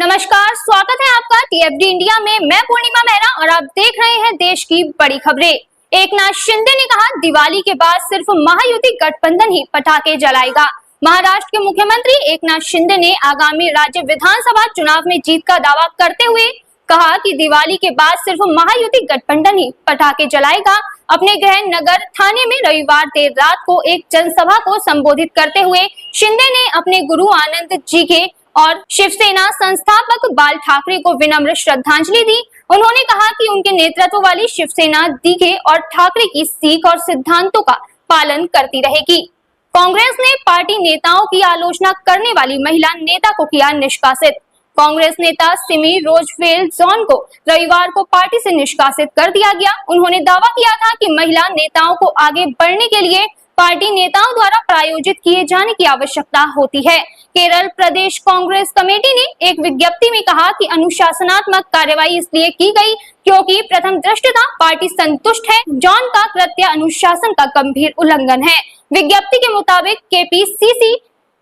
नमस्कार, स्वागत है आपका टीएफडी इंडिया में। मैं पूर्णिमा मेहरा और आप देख रहे हैं देश की बड़ी खबरें। एकनाथ शिंदे ने कहा, दिवाली के बाद सिर्फ महायुति गठबंधन ही पटाखे जलाएगा। महाराष्ट्र के मुख्यमंत्री एकनाथ शिंदे ने आगामी राज्य विधानसभा चुनाव में जीत का दावा करते हुए कहा कि दिवाली के बाद सिर्फ महायुति गठबंधन ही पटाखे जलाएगा। अपने गृह नगर थाने में रविवार देर रात को एक जनसभा को संबोधित करते हुए शिंदे ने अपने गुरु आनंद जी के और शिवसेना संस्थापक बाल ठाकरे को विनम्र श्रद्धांजलि दी। उन्होंने कहा कि उनके नेतृत्व वाली शिवसेना दीघे और ठाकरे की सीख और सिद्धांतों का पालन करती रहेगी। कांग्रेस ने पार्टी नेताओं की आलोचना करने वाली महिला नेता को किया निष्कासित। कांग्रेस नेता सिमी रोजवेल जॉन को रविवार को पार्टी से निष्कासित कर दिया गया। उन्होंने दावा किया था कि महिला नेताओं को आगे बढ़ने के लिए पार्टी नेताओं द्वारा प्रायोजित किए जाने की आवश्यकता होती है। केरल प्रदेश कांग्रेस कमेटी ने एक विज्ञप्ति में कहा कि अनुशासनात्मक कार्रवाई इसलिए की गई क्योंकि प्रथम दृष्टया पार्टी संतुष्ट है। जॉन का कृत्य अनुशासन का गंभीर उल्लंघन है। विज्ञप्ति के मुताबिक केपीसीसी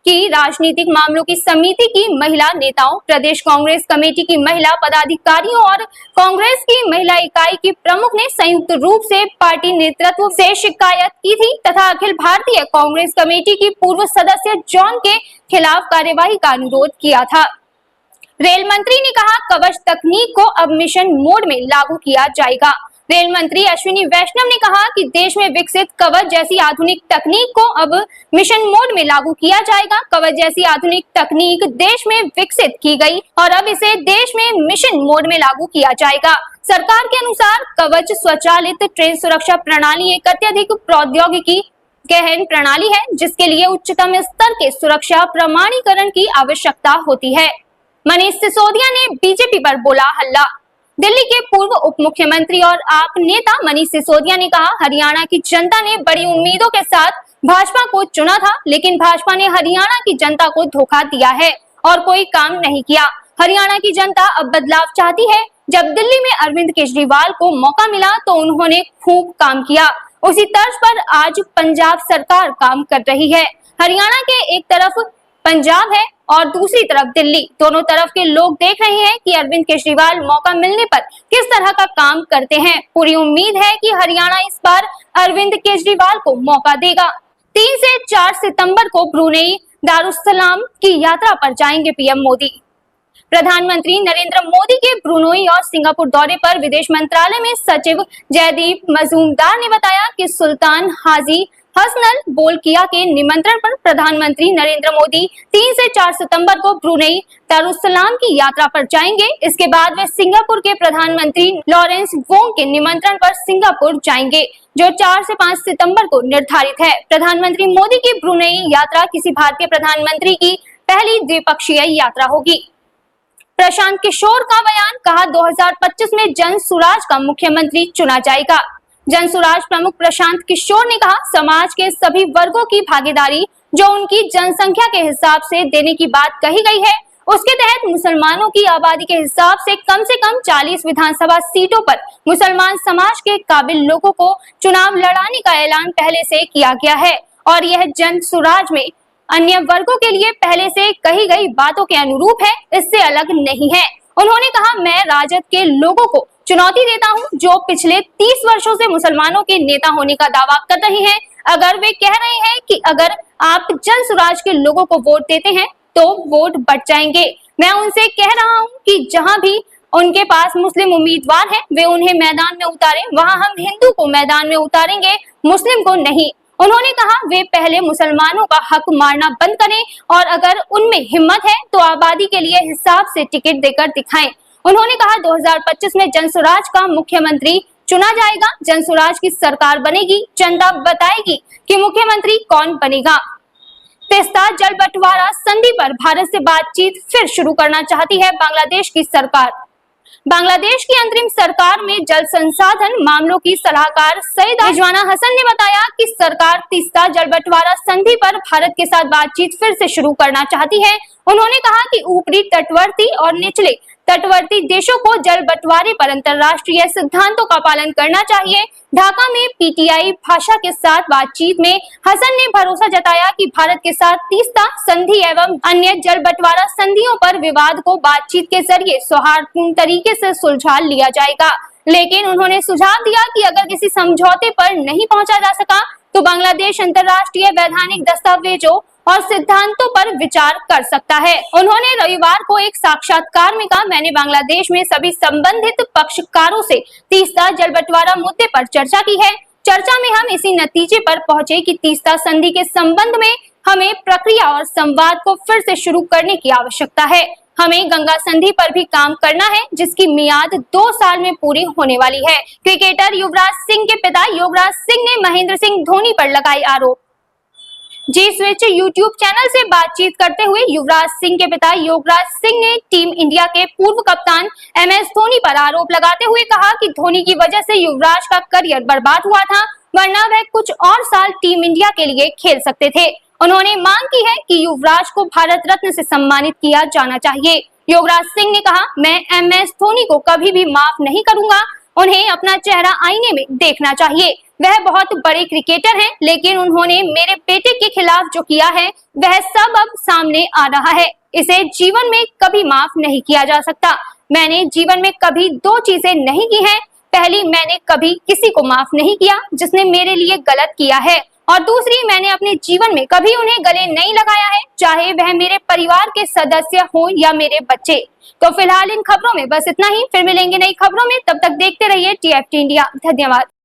की राजनीतिक मामलों की समिति की महिला नेताओं, प्रदेश कांग्रेस कमेटी की महिला पदाधिकारियों और कांग्रेस की महिला इकाई की प्रमुख ने संयुक्त रूप से पार्टी नेतृत्व से शिकायत की थी तथा अखिल भारतीय कांग्रेस कमेटी की पूर्व सदस्य जॉन के खिलाफ कार्यवाही का अनुरोध किया था। रेल मंत्री ने कहा, कवच तकनीक को अब मिशन मोड में लागू किया जाएगा। रेल मंत्री अश्विनी वैष्णव ने कहा कि देश में विकसित कवच जैसी आधुनिक तकनीक को अब मिशन मोड में लागू किया जाएगा। कवच जैसी आधुनिक तकनीक देश में विकसित की गई और अब इसे देश में मिशन मोड में लागू किया जाएगा। सरकार के अनुसार कवच स्वचालित ट्रेन सुरक्षा प्रणाली एक अत्यधिक प्रौद्योगिकी गहन प्रणाली है जिसके लिए उच्चतम स्तर के सुरक्षा प्रमाणीकरण की आवश्यकता होती है। मनीष सिसोदिया ने बीजेपी पर बोला हल्ला। दिल्ली के पूर्व उप मुख्यमंत्री और आप नेता मनीष सिसोदिया ने कहा, हरियाणा की जनता ने बड़ी उम्मीदों के साथ भाजपा को चुना था, लेकिन भाजपा ने हरियाणा की जनता को धोखा दिया है और कोई काम नहीं किया। हरियाणा की जनता अब बदलाव चाहती है। जब दिल्ली में अरविंद केजरीवाल को मौका मिला तो उन्होंने खूब काम किया। उसी तर्ज पर आज पंजाब सरकार काम कर रही है। हरियाणा के एक तरफ पंजाब है और दूसरी तरफ दिल्ली। दोनों तरफ के लोग देख रहे हैं कि अरविंद केजरीवाल मौका मिलने पर किस तरह का काम करते हैं। पूरी उम्मीद है कि हरियाणा इस बार अरविंद केजरीवाल को मौका देगा। 3 से 4 सितंबर को ब्रुनेई दारुस्सलाम की यात्रा पर जाएंगे पीएम मोदी। प्रधानमंत्री नरेंद्र मोदी के ब्रुनेई और सिंगापुर दौरे पर विदेश मंत्रालय में सचिव जयदीप मजूमदार ने बताया कि सुल्तान हाजी हसनल बोलकिया के निमंत्रण पर प्रधानमंत्री नरेंद्र मोदी 3 से 4 सितंबर को ब्रुनेई दारुस्सलाम की यात्रा पर जाएंगे। इसके बाद वे सिंगापुर के प्रधानमंत्री लॉरेंस वोंग के निमंत्रण पर सिंगापुर जाएंगे, जो 4 से 5 सितंबर को निर्धारित है। प्रधानमंत्री मोदी की ब्रुनेई यात्रा किसी भारतीय प्रधानमंत्री की पहली द्विपक्षीय यात्रा होगी। प्रशांत किशोर का बयान, कहा 2025 में जन सुराज का मुख्यमंत्री चुना जाएगा। जन सुराज प्रमुख प्रशांत किशोर ने कहा, समाज के सभी वर्गों की भागीदारी जो उनकी जनसंख्या के हिसाब से देने की बात कही गई है, उसके तहत मुसलमानों की आबादी के हिसाब से कम 40 विधानसभा सीटों पर मुसलमान समाज के काबिल लोगों को चुनाव लड़ाने का ऐलान पहले से किया गया है और यह जन सुराज में अन्य वर्गों के लिए पहले से कही गई बातों के अनुरूप है, इससे अलग नहीं है। उन्होंने कहा, मैं राजद के लोगों को चुनौती देता हूं जो पिछले 30 वर्षों से मुसलमानों के नेता होने का दावा कर रहे हैं। अगर वे कह रहे हैं कि अगर आप जन सुराज के लोगों को वोट देते हैं तो वोट बढ़ जाएंगे, मैं उनसे कह रहा हूं कि जहां भी उनके पास मुस्लिम उम्मीदवार हैं वे उन्हें मैदान में उतारें, वहां हम हिंदू को मैदान में उतारेंगे, मुस्लिम को नहीं। उन्होंने कहा, वे पहले मुसलमानों का हक मारना बंद करें और अगर उनमें हिम्मत है तो आबादी के लिए हिसाब से टिकट देकर दिखाएं। उन्होंने कहा, 2025 में जनसुराज का मुख्यमंत्री चुना जाएगा। जनसुराज की सरकार बनेगी, जनता बताएगी कि मुख्यमंत्री कौन बनेगा। तीस्ता जल बंटवारा संधि पर भारत से बातचीत फिर शुरू करना चाहती है बांग्लादेश की सरकार। बांग्लादेश की अंतरिम सरकार में जल संसाधन मामलों की सलाहकार सईद रिजवाना हसन ने बताया कि सरकार तीस्ता जल बंटवारा संधि पर भारत के साथ बातचीत फिर से शुरू करना चाहती है। उन्होंने कहा कि ऊपरी तटवर्ती और निचले तटवर्ती देशों को जल बंटवारे पर अंतर्राष्ट्रीय सिद्धांतों का पालन करना चाहिए। ढाका में पीटीआई भाषा के साथ बातचीत में हसन ने भरोसा जताया कि भारत के साथ तीस्ता संधि एवं अन्य जल बंटवारा संधियों पर विवाद को बातचीत के जरिए सौहार्दपूर्ण तरीके से सुलझा लिया जाएगा। लेकिन उन्होंने सुझाव दिया कि अगर किसी समझौते पर नहीं पहुंचा जा सका तो बांग्लादेश अंतर्राष्ट्रीय वैधानिक दस्तावेजों और सिद्धांतों पर विचार कर सकता है। उन्होंने रविवार को एक साक्षात्कार में कहा, मैंने बांग्लादेश में सभी संबंधित पक्षकारों से तीस्ता जल बंटवारा मुद्दे पर चर्चा की है। चर्चा में हम इसी नतीजे पर पहुंचे कि तीस्ता संधि के संबंध में हमें प्रक्रिया और संवाद को फिर से शुरू करने की आवश्यकता है। हमें गंगा संधि पर भी काम करना है, जिसकी मियाद 2 साल में पूरी होने वाली है। क्रिकेटर युवराज सिंह के पिता योगराज सिंह ने महेंद्र सिंह धोनी पर लगाए आरोप। जी स्विच यूट्यूब चैनल से बातचीत करते हुए युवराज सिंह के पिता योगराज सिंह ने टीम इंडिया के पूर्व कप्तान MS धोनी पर आरोप लगाते हुए कहा कि धोनी की वजह से युवराज का करियर बर्बाद हुआ था, वरना वह कुछ और साल टीम इंडिया के लिए खेल सकते थे। उन्होंने मांग की है कि युवराज को भारत रत्न से सम्मानित किया जाना चाहिए। योगराज सिंह ने कहा, मैं MS धोनी को कभी भी माफ नहीं करूंगा। उन्हें अपना चेहरा आईने में देखना चाहिए। वह बहुत बड़े क्रिकेटर हैं, लेकिन उन्होंने मेरे बेटे के खिलाफ जो किया है वह सब अब सामने आ रहा है। इसे जीवन में कभी माफ नहीं किया जा सकता। मैंने जीवन में कभी 2 चीजें नहीं की हैं। पहली, मैंने कभी किसी को माफ नहीं किया जिसने मेरे लिए गलत किया है, और दूसरी, मैंने अपने जीवन में कभी उन्हें गले नहीं लगाया है, चाहे वह मेरे परिवार के सदस्य हो या मेरे बच्चे। तो फिलहाल इन खबरों में बस इतना ही। फिर मिलेंगे नई खबरों में, तब तक देखते रहिए TFT इंडिया। धन्यवाद।